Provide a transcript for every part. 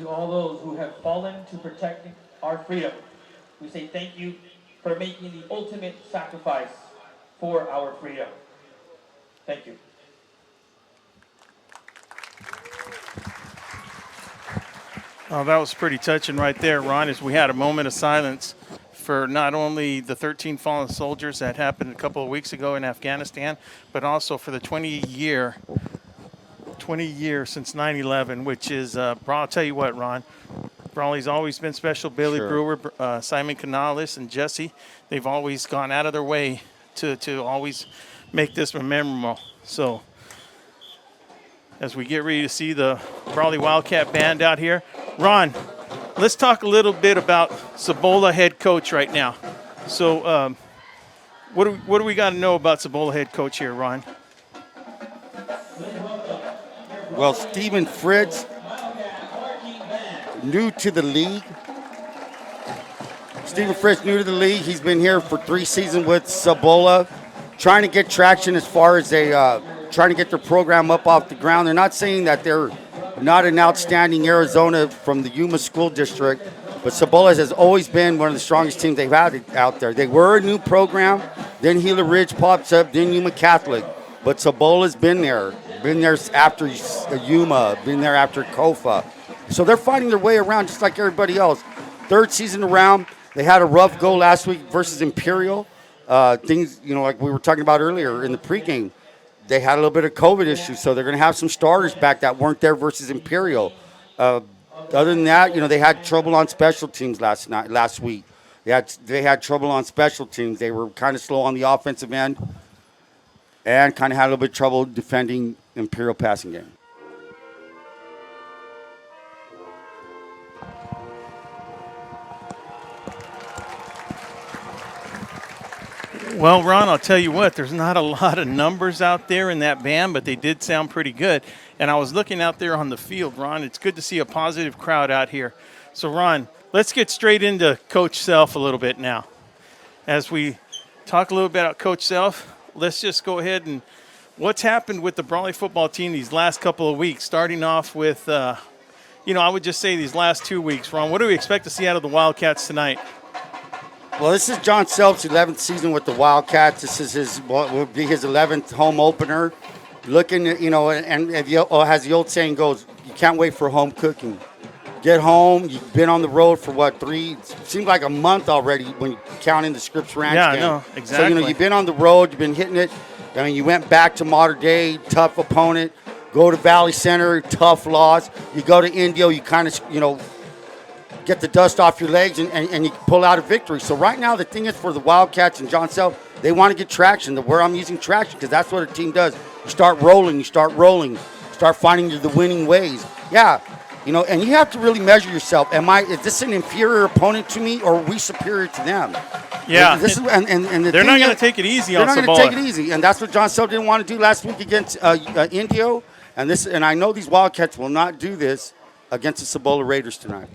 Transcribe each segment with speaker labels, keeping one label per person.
Speaker 1: to all those who have fallen to protect our freedom. We say thank you for making the ultimate sacrifice for our freedom. Thank you.
Speaker 2: Oh, that was pretty touching right there, Ron, as we had a moment of silence for not only the 13 fallen soldiers that happened a couple of weeks ago in Afghanistan, but also for the 20 year since 9/11, which is, I'll tell you what, Ron, Brawley's always been special. Billy Brewer, Simon Canales, and Jesse, they've always gone out of their way to always make this memorable. So as we get ready to see the Brawley Wildcat band out here, Ron, let's talk a little bit about Cibola head coach right now. So what do we got to know about Cibola head coach here, Ron?
Speaker 3: Well, Stephen Fritz, new to the league. Stephen Fritz, new to the league. He's been here for 3 seasons with Cibola, trying to get traction as far as they trying to get their program up off the ground. They're not saying that they're not an outstanding Arizona from the Yuma School District, but Cibola has always been one of the strongest teams they've had out there. They were a new program, then Gila Ridge pops up, then Yuma Catholic, but Cibola's been there after Yuma, been there after Kofa. So they're finding their way around just like everybody else. 3rd season around, they had a rough go last week versus Imperial. Things, like we were talking about earlier in the pregame, they had a little bit of COVID issues, so they're going to have some starters back that weren't there versus Imperial. Other than that, they had trouble on special teams last week. They had trouble on special teams. They were kind of slow on the offensive end and kind of had a little bit of trouble defending Imperial passing game.
Speaker 2: Well, Ron, I'll tell you what, there's not a lot of numbers out there in that band, but they did sound pretty good. And I was looking out there on the field, Ron. It's good to see a positive crowd out here. So, Ron, let's get straight into Coach Self a little bit now. As we talk a little bit about Coach Self, let's just go ahead and what's happened with the Brawley football team these last couple of weeks, starting off with, I would just say these last 2 weeks. Ron, what do we expect to see out of the Wildcats tonight?
Speaker 3: Well, this is John Self's 11th season with the Wildcats. This is will be his 11th home opener. Looking at, and as the old saying goes, you can't wait for home cooking. Get home. You've been on the road for, seems like a month already when you count in the Scripps Ranch game.
Speaker 2: Yeah, no, exactly.
Speaker 3: So, you've been on the road. You've been hitting it. You went back to Mater Dei, tough opponent. Go to Valley Center, tough loss. You go to Indio, you kind of, get the dust off your legs and you pull out a victory. So right now the thing is for the Wildcats and John Self, they want to get traction. Where I'm using traction because that's what a team does. You start rolling, start finding the winning ways. Yeah, and you have to really measure yourself. Is this an inferior opponent to me or are we superior to them?
Speaker 2: Yeah,
Speaker 3: they're
Speaker 2: not going to take it easy on Cibola.
Speaker 3: They're not going to take it easy, and that's what John Self didn't want to do last week against Indio. And I know these Wildcats will not do this against the Cibola Raiders tonight.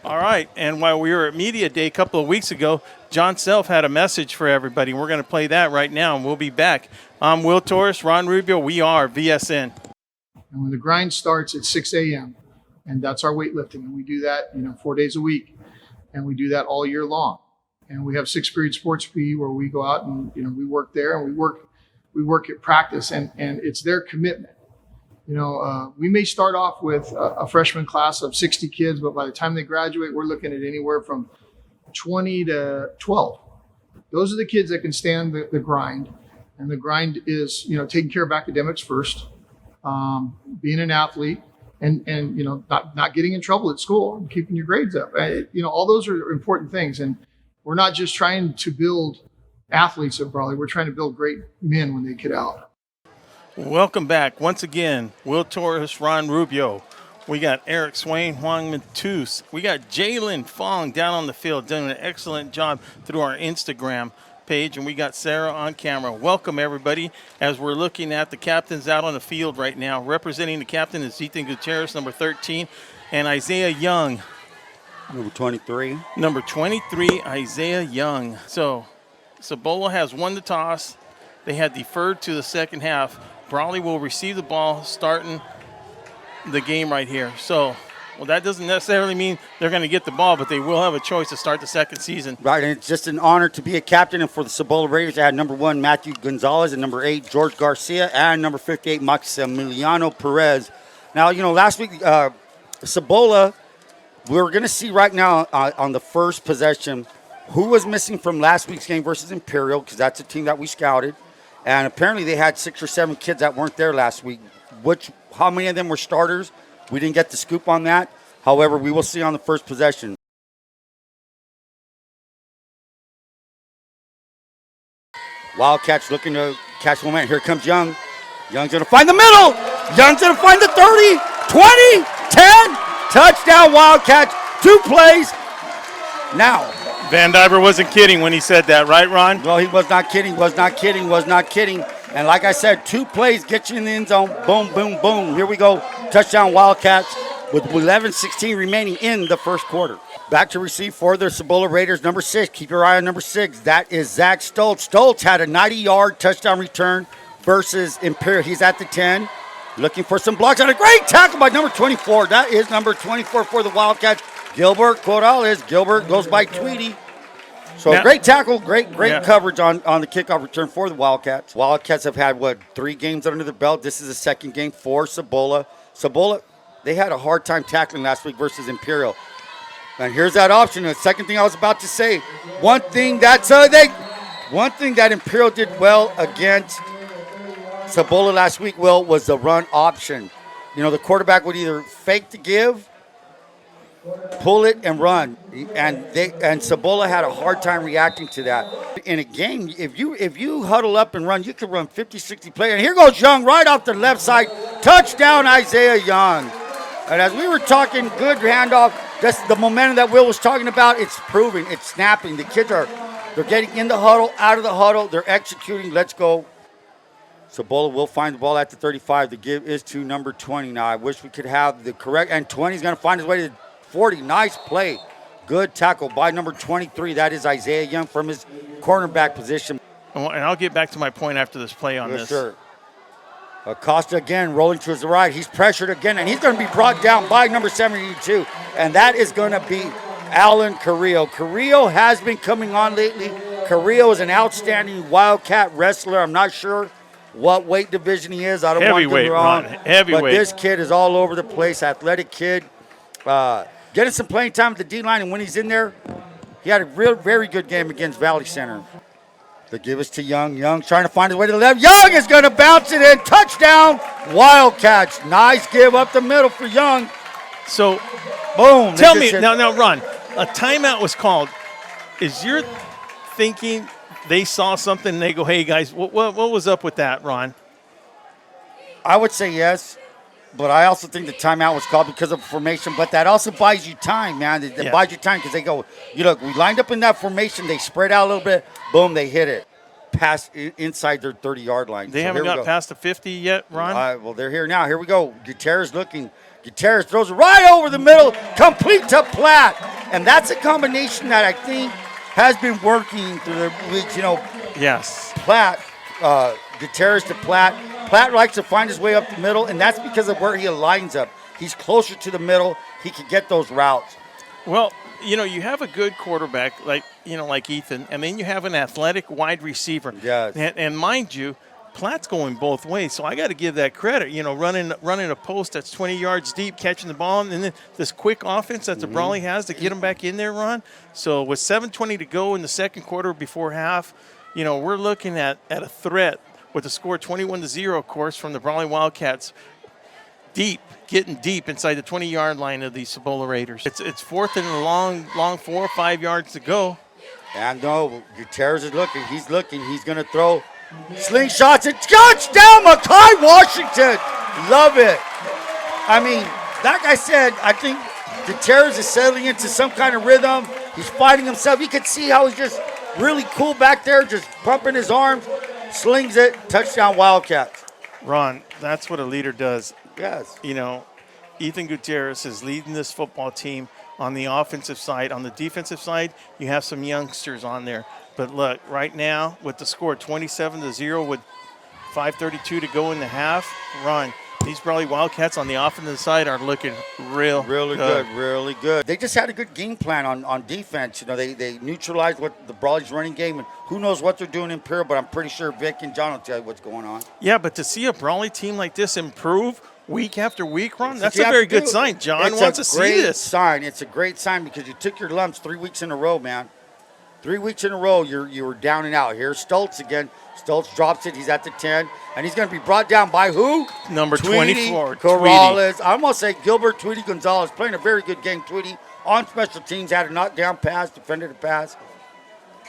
Speaker 2: All right, and while we were at Media Day a couple of weeks ago, John Self had a message for everybody. We're going to play that right now, and we'll be back. I'm Will Torres, Ron Rubio. We are VSN.
Speaker 4: And when the grind starts at 6 a.m., and that's our weightlifting, and we do that 4 days a week, and we do that all year long. And we have 6-period sports PE where we go out and we work there, and we work at practice, and it's their commitment. We may start off with a freshman class of 60 kids, but by the time they graduate, we're looking at anywhere from 20 to 12. Those are the kids that can stand the grind. And the grind is, taking care of academics first, being an athlete, and not getting in trouble at school and keeping your grades up. All those are important things. And we're not just trying to build athletes at Brawley. We're trying to build great men when they get out.
Speaker 2: Welcome back. Once again, Will Torres, Ron Rubio. We got Eric Swain, Huang Matus. We got Jalen Fong down on the field doing an excellent job through our Instagram page. And we got Sarah on camera. Welcome, everybody, as we're looking at the captains out on the field right now. Representing the captain is Ethan Gutierrez, number 13, and Isaiah Young.
Speaker 3: Number 23.
Speaker 2: Number 23, Isaiah Young. So Cibola has won the toss. They had deferred to the second half. Brawley will receive the ball starting the game right here. So Well, that doesn't necessarily mean they're going to get the ball, but they will have a choice to start the second season.
Speaker 3: Right, and it's just an honor to be a captain. And for the Cibola Raiders, I had number 1, Matthew Gonzalez, and number 8, George Garcia, and number 58, Maximiliano Perez. Now, last week, Cibola, we're going to see right now on the first possession who was missing from last week's game versus Imperial, because that's a team that we scouted. And apparently they had 6 or 7 kids that weren't there last week. How many of them were starters? We didn't get the scoop on that. However, we will see on the first possession. Wildcats looking to catch momentum. Here comes Young. Young's going to find the middle. Young's going to find the 30, 20, 10. Touchdown Wildcats. 2 plays. Now.
Speaker 2: Van Diver wasn't kidding when he said that, right, Ron?
Speaker 3: Well, he was not kidding, was not kidding. And like I said, 2 plays get you in the end zone. Boom, boom, boom. Here we go. Touchdown Wildcats with 11:16 remaining in the first quarter. Back to receive for the Cibola Raiders, number 6. Keep your eye on number 6. That is Zach Stoltz. Stoltz had a 90-yard touchdown return versus Imperial. He's at the 10. Looking for some blocks. And a great tackle by number 24. That is number 24 for the Wildcats. Gilbert Corrales. Gilbert goes by Tweety. So now, great tackle, great coverage on the kickoff return for the Wildcats. Wildcats have had, 3 games under the belt. This is the second game for Cibola. Cibola, they had a hard time tackling last week versus Imperial. And here's that option. The second thing I was about to say, one thing that Imperial did well against Cibola last week, was the run option. The quarterback would either fake the give, pull it, and run. And Cibola had a hard time reacting to that. In a game, if you huddle up and run, you can run 50, 60 plays. And here goes Young right off the left side. Touchdown, Isaiah Young. And as we were talking, good handoff. That's the momentum that Will was talking about. It's proving. It's snapping. The kids they're getting in the huddle, out of the huddle. They're executing. Let's go. Cibola will find the ball at the 35. The give is to number 20. Now, I wish we could have the correct. And 20 is going to find his way to 40. Nice play. Good tackle by number 23. That is Isaiah Young from his cornerback position.
Speaker 2: And I'll get back to my point after this play on this.
Speaker 3: Yes, sir. Acosta again rolling to his right. He's pressured again, and he's going to be brought down by number 72. And that is going to be Alan Carrillo. Carrillo has been coming on lately. Carrillo is an outstanding Wildcat wrestler. I'm not sure what weight division he is. I don't want to get wrong.
Speaker 2: Heavyweight.
Speaker 3: But this kid is all over the place. Athletic kid. Getting some playing time at the D-line, and when he's in there, he had a very good game against Valley Center. The give is to Young. Young trying to find his way to the left. Young is going to bounce it in. Touchdown, Wildcats. Nice give up the middle for Young.
Speaker 2: So,
Speaker 3: boom.
Speaker 2: Tell me, now, Ron, a timeout was called. Is your thinking they saw something and they go, hey, guys, what was up with that, Ron?
Speaker 3: I would say yes. But I also think the timeout was called because of formation. But that also buys you time, man. It buys you time because they go, look, we lined up in that formation. They spread out a little bit. Boom, they hit it. Pass inside their 30-yard line.
Speaker 2: They haven't got past the 50 yet, Ron?
Speaker 3: Well, they're here now. Here we go. Gutierrez looking. Gutierrez throws it right over the middle. Complete to Platt. And that's a combination that I think has been working through the weeks.
Speaker 2: Yes.
Speaker 3: Platt, Gutierrez to Platt. Platt likes to find his way up the middle, and that's because of where he lines up. He's closer to the middle. He can get those routes.
Speaker 2: Well, you have a good quarterback like Ethan, and then you have an athletic wide receiver.
Speaker 3: Yes.
Speaker 2: And mind you, Platt's going both ways, so I got to give that credit. Running a post that's 20 yards deep, catching the ball, and then this quick offense that the Brawley has to get him back in there, Ron. So with 7:20 to go in the second quarter before half, we're looking at a threat with the score 21-0, of course, from the Brawley Wildcats. Getting deep inside the 20-yard line of the Cibola Raiders. It's fourth and a long 4 or 5 yards to go.
Speaker 3: And no, Gutierrez is looking. He's looking. He's going to throw slingshots. And touchdown, Makai Washington. Love it. I mean, like I said, I think Gutierrez is settling into some kind of rhythm. He's fighting himself. You can see how he's just really cool back there, just pumping his arms. Slings it, touchdown Wildcats.
Speaker 2: Ron, that's what a leader does.
Speaker 3: Yes.
Speaker 2: Ethan Gutierrez is leading this football team on the offensive side. On the defensive side, you have some youngsters on there. But look, right now, with the score 27-0 with 5:32 to go in the half, Ron, These Brawley Wildcats on the offensive side are looking really
Speaker 3: good, really good. They just had a good game plan on defense. You know, they neutralized what the Brawley's running game, and who knows what they're doing in Imperial, but I'm pretty sure Vic and John will tell you what's going on.
Speaker 2: Yeah, but to see a Brawley team like this improve week after week, Ron, that's a very good sign. John wants to see this.
Speaker 3: It's a great sign because you took your lumps 3 weeks in a row, man. 3 weeks in a row, you were down and out. Here's Stoltz again. Stoltz drops it. He's at the 10. And he's going to be brought down by who?
Speaker 2: Number
Speaker 3: Tweety
Speaker 2: 24.
Speaker 3: Corrales. I almost say Gilbert Tweety Gonzalez playing a very good game. Tweety on special teams had a knockdown pass, defended a pass.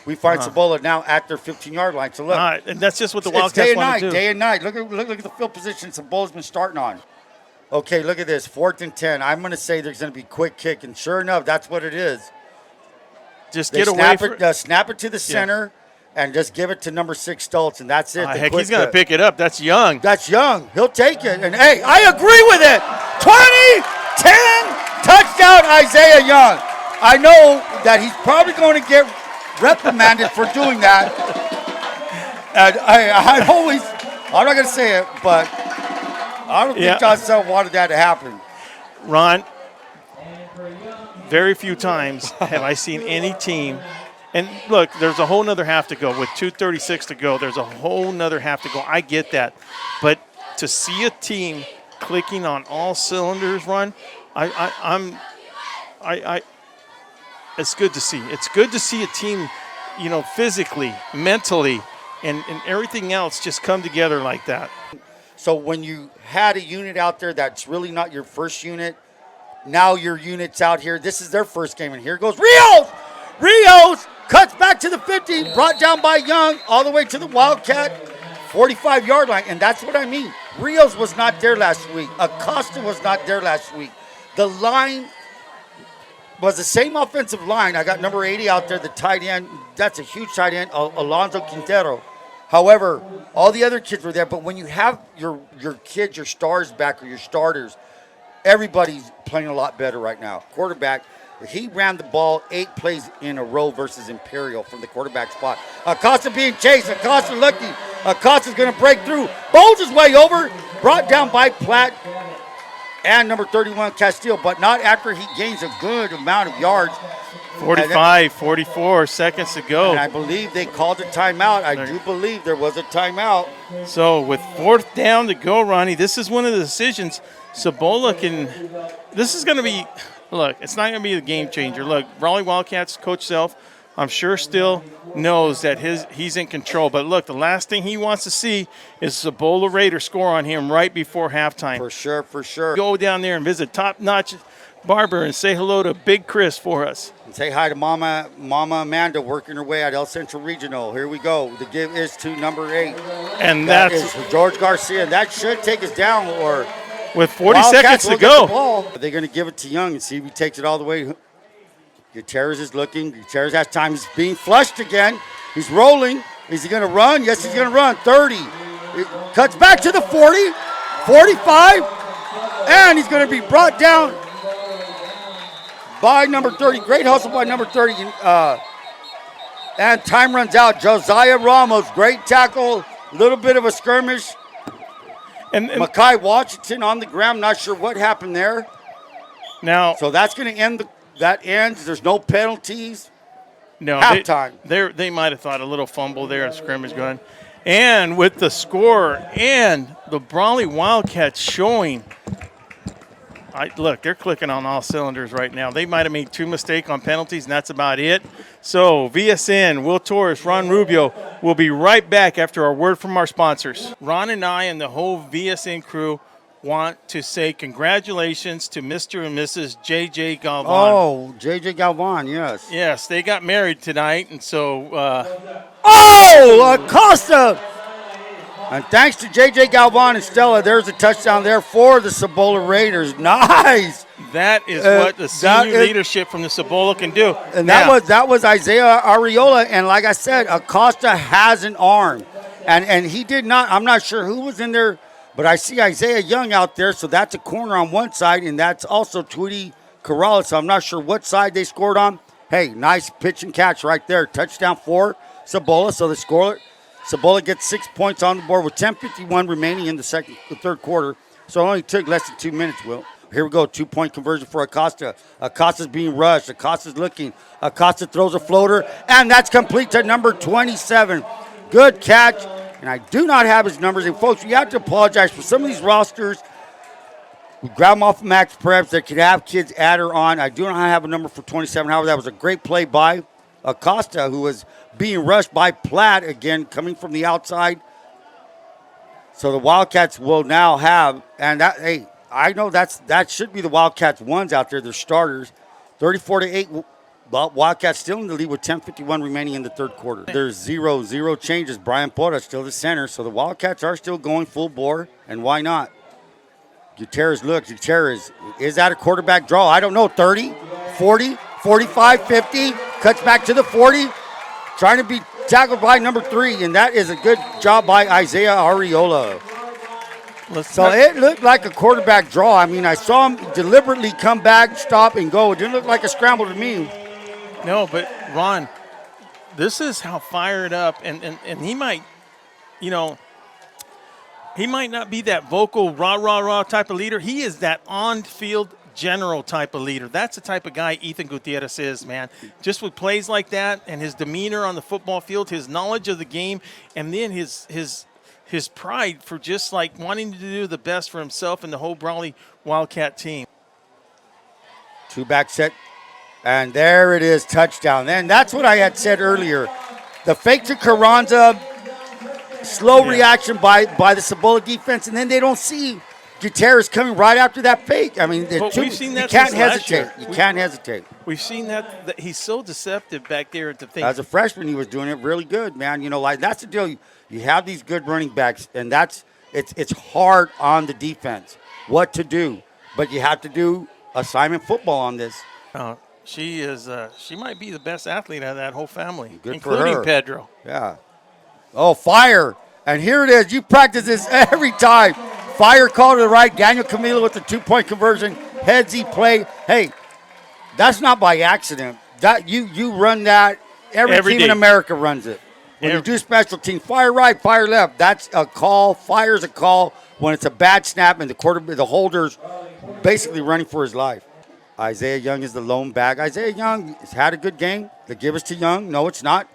Speaker 3: We find Cibola now at their 15-yard line. So look.
Speaker 2: And that's just what the Wildcats want to do.
Speaker 3: Day and night. Look at the field position Cibola's been starting on. Okay, look at this. 4th and 10. I'm going to say there's going to be quick kick. And sure enough, that's what it is.
Speaker 2: Just get away from
Speaker 3: it. Snap it to the center. And just give it to number 6 Stoltz, and that's it.
Speaker 2: Heck, he's going to pick it up. That's Young.
Speaker 3: That's Young. He'll take it. And, hey, I agree with it. 20-10, touchdown Isaiah Young. I know that he's probably going to get reprimanded for doing that. And I'm not going to say it, but I don't think John Self wanted that to happen.
Speaker 2: Ron, very few times have I seen any team. And look, there's a whole nother half to go. With 2:36 to go, there's a whole nother half to go. I get that. But to see a team clicking on all cylinders, Ron, it's good to see. It's good to see a team, you know, physically, mentally, and everything else just come together like that.
Speaker 3: So when you had a unit out there that's really not your first unit, now your unit's out here. This is their first game, and here goes Rios cuts back to the 50, brought down by Young, all the way to the Wildcat 45-yard line. And that's what I mean. Rios was not there last week. Acosta was not there last week. The line was the same offensive line. I got number 80 out there, the tight end. That's a huge tight end, Alonzo Quintero. However, all the other kids were there. But when you have your kids, your stars back, or your starters, everybody's playing a lot better right now. Quarterback, he ran the ball 8 plays in a row versus Imperial from the quarterback spot. Acosta being chased. Acosta looking. Acosta's going to break through. Bowls his way over. Brought down by Platt and number 31, Castillo, but not after he gains a good amount of yards.
Speaker 2: 44 seconds to go.
Speaker 3: And I believe they called a timeout. I do believe there was a timeout.
Speaker 2: So with 4th down to go, Ronnie, this is one of the decisions Cibola can – this is going to be – look, it's not going to be the game changer. Look, Brawley Wildcats, Coach Self, I'm sure still knows that he's in control. But look, the last thing he wants to see is Cibola Raiders score on him right before halftime.
Speaker 3: For sure.
Speaker 2: Go down there and visit Top Notch Barber and say hello to Big Chris for us.
Speaker 3: And say hi to Mama Amanda working her way at El Central Regional. Here we go. The give is to number 8.
Speaker 2: And
Speaker 3: that
Speaker 2: that's
Speaker 3: is George Garcia. That should take us down, or
Speaker 2: with 40
Speaker 3: Wildcats
Speaker 2: seconds to go.
Speaker 3: They're going to give it to Young and see if he takes it all the way. Gutierrez is looking. Gutierrez has time. He's being flushed again. He's rolling. Is he going to run? Yes, he's going to run. 30. It cuts back to the 40. 45. And he's going to be brought down by number 30. Great hustle by number 30. And time runs out. Josiah Ramos, great tackle. A little bit of a skirmish. And Makai Washington on the ground. Not sure what happened there.
Speaker 2: Now,
Speaker 3: so that's going to end that ends. There's no penalties.
Speaker 2: No,
Speaker 3: halftime.
Speaker 2: They might have thought a little fumble there, a scrimmage going. And with the score and the Brawley Wildcats showing, look, they're clicking on all cylinders right now. They might have made 2 mistakes on penalties, and that's about it. So VSN, Will Torres, Ron Rubio will be right back after our word from our sponsors. Ron and I and the whole VSN crew want to say congratulations to Mr. and Mrs. J.J. Galvan.
Speaker 3: Oh, J.J. Galvan, yes.
Speaker 2: Yes, they got married tonight, and so
Speaker 3: Acosta! And thanks to J.J. Galvan and Stella, there's a touchdown there for the Cibola Raiders. Nice!
Speaker 2: That is what the senior leadership from the Cibola can do.
Speaker 3: And that was Isaiah Ariola, and like I said, Acosta has an arm. And he did not, I'm not sure who was in there, but I see Isaiah Young out there, so that's a corner on one side, and that's also Tweety Corrales. So I'm not sure what side they scored on. Hey, nice pitch and catch right there. Touchdown for Cibola. So Cibola gets 6 points on the board with 10:51 remaining in the third quarter. So it only took less than 2 minutes, Will. Here we go, 2-point conversion for Acosta. Acosta's being rushed. Acosta's looking. Acosta throws a floater, and that's complete to number 27. Good catch, and I do not have his numbers. And, folks, we have to apologize for some of these rosters. We grab them off of Max Preps that could have kids add or on. I do not have a number for 27. However, that was a great play by Acosta, who was being rushed by Platt, again, coming from the outside. So the Wildcats will now have, and that, hey, I know that should be the Wildcats ones out there, their starters. 34-8, Wildcats still in the lead with 10:51 remaining in the third quarter. There's 0 changes. Brian Porta still the center, so the Wildcats are still going full bore, and why not? Gutierrez looks. Gutierrez, is that a quarterback draw? I don't know. 30, 40, 45, 50, cuts back to the 40, trying to be tackled by number 3, and that is a good job by Isaiah Ariola. So it looked like a quarterback draw. I mean, I saw him deliberately come back, stop, and go. It didn't look like a scramble to me.
Speaker 2: No, but Ron, this is how fired up, and he might, he might not be that vocal, rah type of leader. He is that on-field general type of leader. That's the type of guy Ethan Gutierrez is, man. Just with plays like that and his demeanor on the football field, his knowledge of the game, and then his pride for just like wanting to do the best for himself and the whole Brawley Wildcat team.
Speaker 3: 2-back set, and there it is, touchdown. And that's what I had said earlier. The fake to Carranza, slow reaction by the Cibola defense, and then they don't see Gutierrez coming right after that fake. I mean,
Speaker 2: we've seen that
Speaker 3: you can't hesitate. You can't hesitate.
Speaker 2: We've seen that he's so deceptive back there at the thing.
Speaker 3: As a freshman, he was doing it really good, man. Like that's the deal. You have these good running backs, and it's hard on the defense what to do, but you have to do assignment football on this.
Speaker 2: She might be the best athlete out of that whole family,
Speaker 3: Good
Speaker 2: including
Speaker 3: for her.
Speaker 2: Pedro.
Speaker 3: Yeah. Oh, fire. And here it is. You practice this every time. Fire call to the right. Daniel Camilo with the 2-point conversion. Headsy play. Hey, that's not by accident. That you run that. Every team
Speaker 2: day
Speaker 3: in America runs it. When you do special team, fire right, fire left. That's a call. Fire's a call when it's a bad snap and the holder's basically running for his life. Isaiah Young is the lone back. Isaiah Young has had a good game. They give us to Young. No, it's not.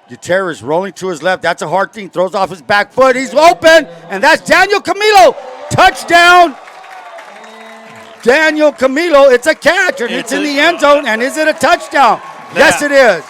Speaker 3: Gutierrez rolling to his left. That's a hard thing. Throws off his back foot. He's open, and that's Daniel Camilo. Touchdown. Daniel Camilo. It's a catch, and it's in the end zone. And is it a touchdown? Yes, it is.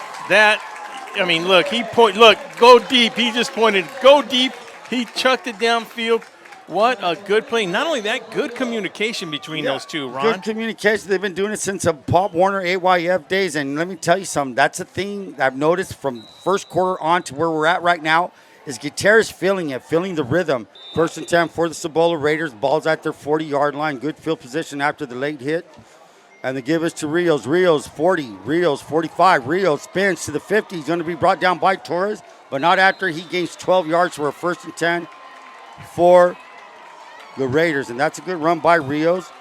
Speaker 2: Look, go deep. He just pointed, go deep. He chucked it downfield. What a good play. Not only that, good communication between those two, Ron.
Speaker 3: Good communication. They've been doing it since Pop Warner AYF days. And let me tell you something. That's a thing I've noticed from first quarter on to where we're at right now is Gutierrez feeling it, feeling the rhythm. 1st and 10 for the Cibola Raiders. Ball's at their 40-yard line. Good field position after the late hit. And they give us to Rios. Rios 40. Rios 45. Rios spins to the 50. He's going to be brought down by Torres, but not after he gains 12 yards for a 1st and 10 for the Raiders. And that's a good run by Rios.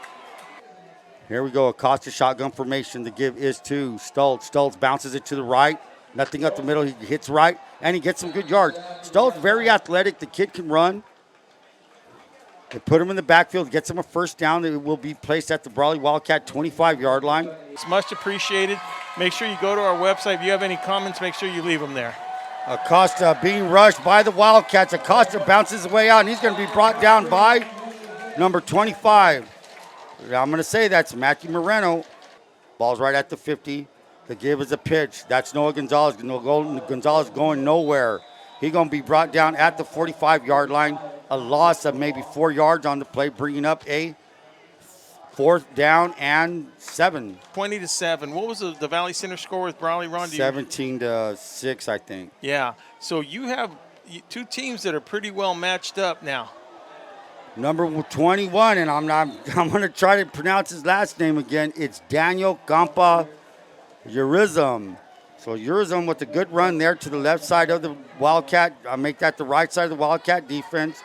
Speaker 3: Here we go. Acosta shotgun formation. The give is to Stultz. Stultz bounces it to the right. Nothing up the middle. He hits right, and he gets some good yards. Stultz very athletic. The kid can run. They put him in the backfield, gets him a 1st down. It will be placed at the Brawley Wildcat 25-yard line.
Speaker 2: It's much appreciated. Make sure you go to our website. If you have any comments, make sure you leave them there.
Speaker 3: Acosta being rushed by the Wildcats. Acosta bounces his way out, and he's going to be brought down by number 25. I'm going to say that's Matthew Moreno. Ball's right at the 50. The give is a pitch. That's Noah Gonzalez. Gonzalez going nowhere. He's going to be brought down at the 45-yard line. A loss of maybe 4 yards on the play, bringing up a 4th down and 7.
Speaker 2: 20-7. What was the Valley Center score with Brawley, Ron?
Speaker 3: 17-6, I think.
Speaker 2: Yeah. So you have two teams that are pretty well matched up now.
Speaker 3: Number 21, and I'm going to try to pronounce his last name again. It's Daniel Gampa Urizum. So Urizum with a good run there to the left side of the Wildcat. I'll make that the right side of the Wildcat defense.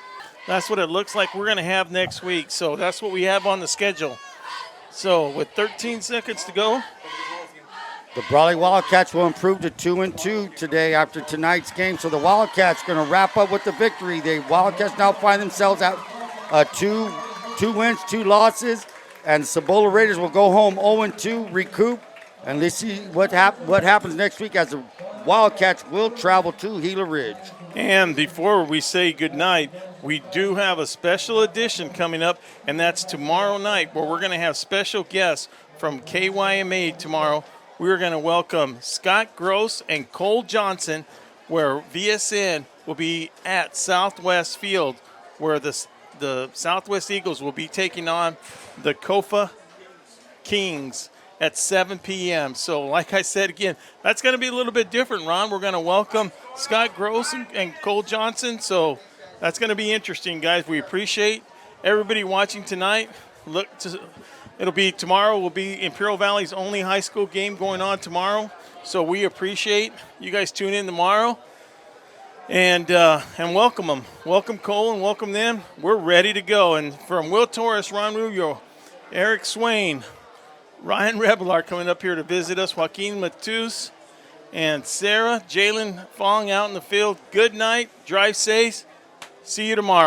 Speaker 2: That's what it looks like we're going to have next week. So that's what we have on the schedule. So with 13 seconds to go.
Speaker 3: The Brawley Wildcats will improve to 2-2 today after tonight's game. So the Wildcats going to wrap up with the victory. The Wildcats now find themselves at a 2 2 wins, 2 losses, and Cibola Raiders will go home 0-2, recoup, and let's see what happens next week as the Wildcats will travel to Gila Ridge.
Speaker 2: And before we say goodnight, we do have a special edition coming up, and that's tomorrow night, where we're going to have special guests from KYMA tomorrow. We're going to welcome Scott Gross and Cole Johnson, where VSN will be at Southwest Field, where the Southwest Eagles will be taking on the Kofa Kings at 7 p.m. So like I said again, that's going to be a little bit different, Ron. We're going to welcome Scott Gross and Cole Johnson. So that's going to be interesting, guys. We appreciate everybody watching tonight. It'll be tomorrow will be Imperial Valley's only high school game going on tomorrow. So we appreciate you guys tune in tomorrow. And welcome them. Welcome Cole and welcome them. We're ready to go. And from Will Torres, Ron Rubio, Eric Swain, Ryan Rebel coming up here to visit us, Joaquin Matus, and Sarah, Jalen Fong out in the field. Good night. Drive safe. See you tomorrow.